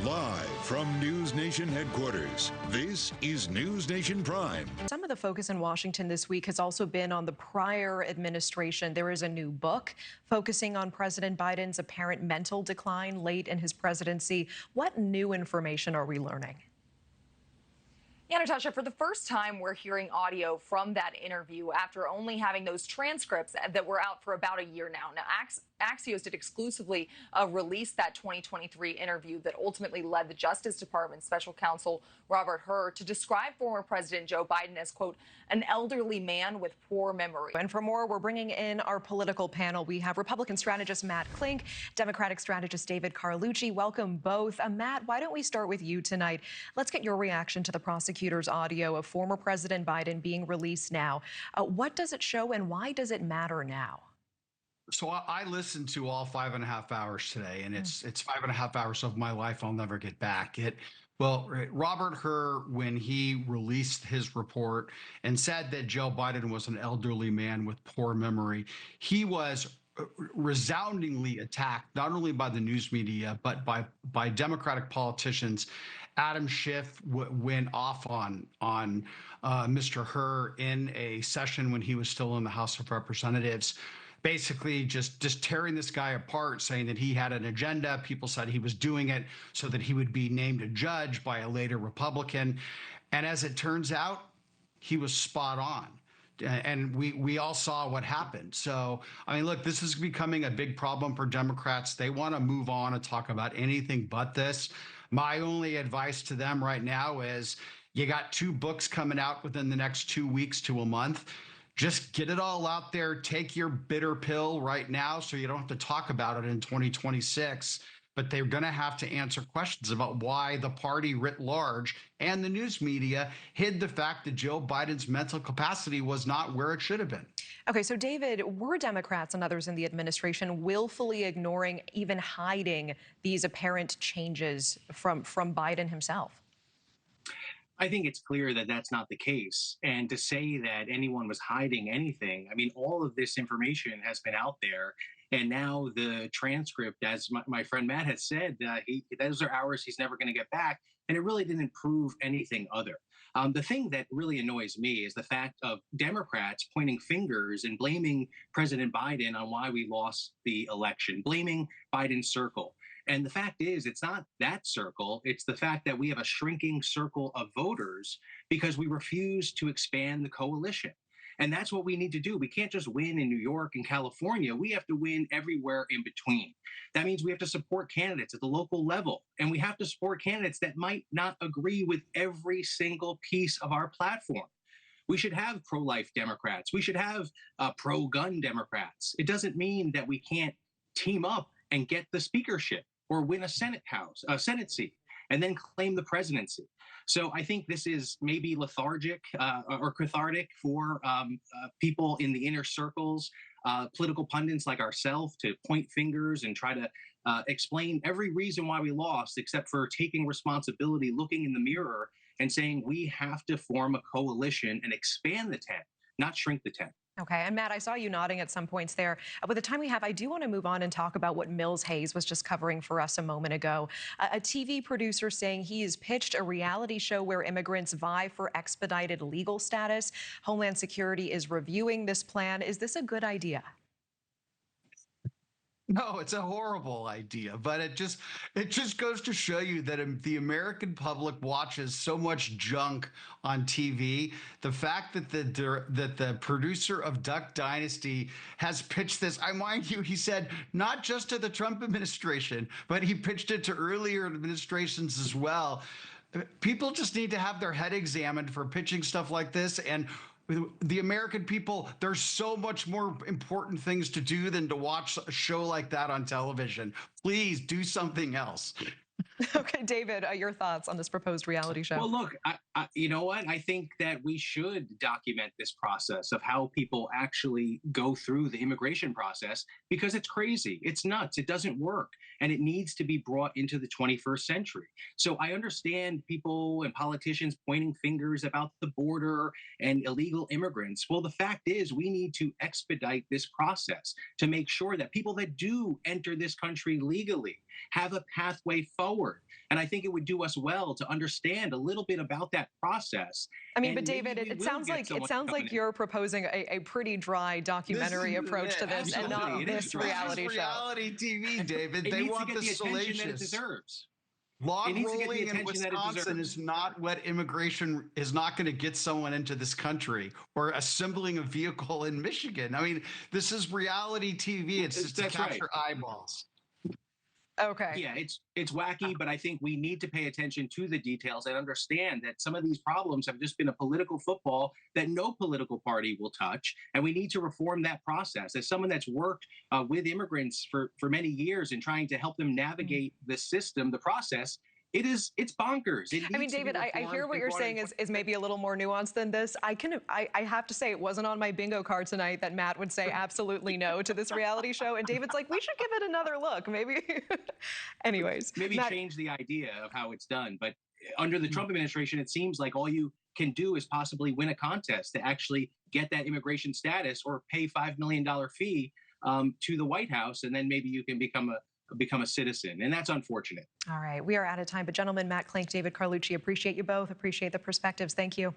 Live from News Nation headquarters, this is News Nation Prime. Some of the focus in Washington this week has also been on the prior administration. There is a new book focusing on President Biden's apparent mental decline late in his presidency. What new information are we learning? Yeah, Natasha, for the first time, we're hearing audio from that interview after only having those transcripts that were out for about a year now. Now, Axios did exclusively release that 2023 interview that ultimately led the Justice Department special counsel Robert Hur to describe former President Joe Biden as, quote, an elderly man with poor memory. And for more, we're bringing in our political panel. We have Republican strategist Matt Klink, Democratic strategist David Carlucci. Welcome both. Matt, why don't we start with you tonight? Let's get your reaction to the prosecutor's audio of former President Biden being released now. What does it show and why does it matter now? So I listened to all 5.5 hours today, and it's 5.5 hours of my life I'll never get back. Robert Hur, when he released his report and said that Joe Biden was an elderly man with poor memory, he was resoundingly attacked, not only by the news media, but by Democratic politicians. Adam Schiff went off on Mr. Hur in a session when he was still in the House of Representatives, basically just tearing this guy apart, saying that he had an agenda. People said he was doing it so that he would be named a judge by a later Republican. And as it turns out, he was spot on. And we all saw what happened. So, I mean, look, this is becoming a big problem for Democrats. They want to move on and talk about anything but this. My only advice to them right now is you got 2 books coming out within the next 2 weeks to a month. Just get it all out there. Take your bitter pill right now so you don't have to talk about it in 2026. But they're going to have to answer questions about why the party writ large and the news media hid the fact that Joe Biden's mental capacity was not where it should have been. Okay, so David, were Democrats and others in the administration willfully ignoring, even hiding these apparent changes from Biden himself? I think it's clear that that's not the case. And to say that anyone was hiding anything, I mean, all of this information has been out there. And now the transcript, as my friend Matt has said, those are hours he's never going to get back. And it really didn't prove anything other. The thing that really annoys me is the fact of Democrats pointing fingers and blaming President Biden on why we lost the election, blaming Biden's circle. And the fact is, it's not that circle. It's the fact that we have a shrinking circle of voters because we refuse to expand the coalition. And that's what we need to do. We can't just win in New York and California. We have to win everywhere in between. That means we have to support candidates at the local level. And we have to support candidates that might not agree with every single piece of our platform. We should have pro-life Democrats. We should have pro-gun Democrats. It doesn't mean that we can't team up and get the speakership or win a Senate seat, and then claim the presidency. So I think this is maybe lethargic or cathartic for people in the inner circles, political pundits like ourselves, to point fingers and try to explain every reason why we lost, except for taking responsibility, looking in the mirror and saying we have to form a coalition and expand the tent, not shrink the tent. Okay, and Matt, I saw you nodding at some points there. With the time we have, I do want to move on and talk about what Mills Hayes was just covering for us a moment ago. A TV producer saying he has pitched a reality show where immigrants vie for expedited legal status. Homeland Security is reviewing this plan. Is this a good idea? No, it's a horrible idea, but it just goes to show you that the American public watches so much junk on TV. The fact that the producer of Duck Dynasty has pitched this, I mind you, he said not just to the Trump administration, but he pitched it to earlier administrations as well. People just need to have their head examined for pitching stuff like this. And the American people, there's so much more important things to do than to watch a show like that on television. Please do something else. Okay, David, your thoughts on this proposed reality show? Well, look, you know what? I think that we should document this process of how people actually go through the immigration process, because it's crazy. It's nuts. It doesn't work. and it needs to be brought into the 21st century. So I understand people and politicians pointing fingers about the border and illegal immigrants. Well, the fact is, we need to expedite this process to make sure that people that do enter this country legally have a pathway forward. And I think it would do us well to understand a little bit about that process. I mean, And but David, maybe we it will sounds get like someone coming in. you're proposing a pretty dry documentary approach to this, and not absolutely. It is this dry. reality show. Reality TV, David. It They needs want to get the the attention that it salacious. deserves. Log It needs to get the rolling in attention that it Wisconsin deserves. is not what immigration is not going to get someone into this country, or assembling a vehicle in Michigan. I mean, this is reality TV. It's to That's right. capture eyeballs. Okay. Yeah, it's wacky, but I think we need to pay attention to the details and understand that some of these problems have just been a political football that no political party will touch, and we need to reform that process. As someone that's worked with immigrants for many years and trying to help them navigate the system, the process, it's bonkers. I mean, David, I hear what you're saying is maybe a little more nuanced than this. I have to say, it wasn't on my bingo card tonight that Matt would say absolutely no to this reality show. And David's like, we should give it another look. Maybe. Anyways. Maybe Matt, change the idea of how it's done. But under the Trump administration, it seems like all you can do is possibly win a contest to actually get that immigration status, or pay $5 million fee to the White House, and then maybe you can become a citizen. And that's unfortunate. All right. We are out of time. But gentlemen, Matt Klink, David Carlucci, appreciate you both. Appreciate the perspectives. Thank you.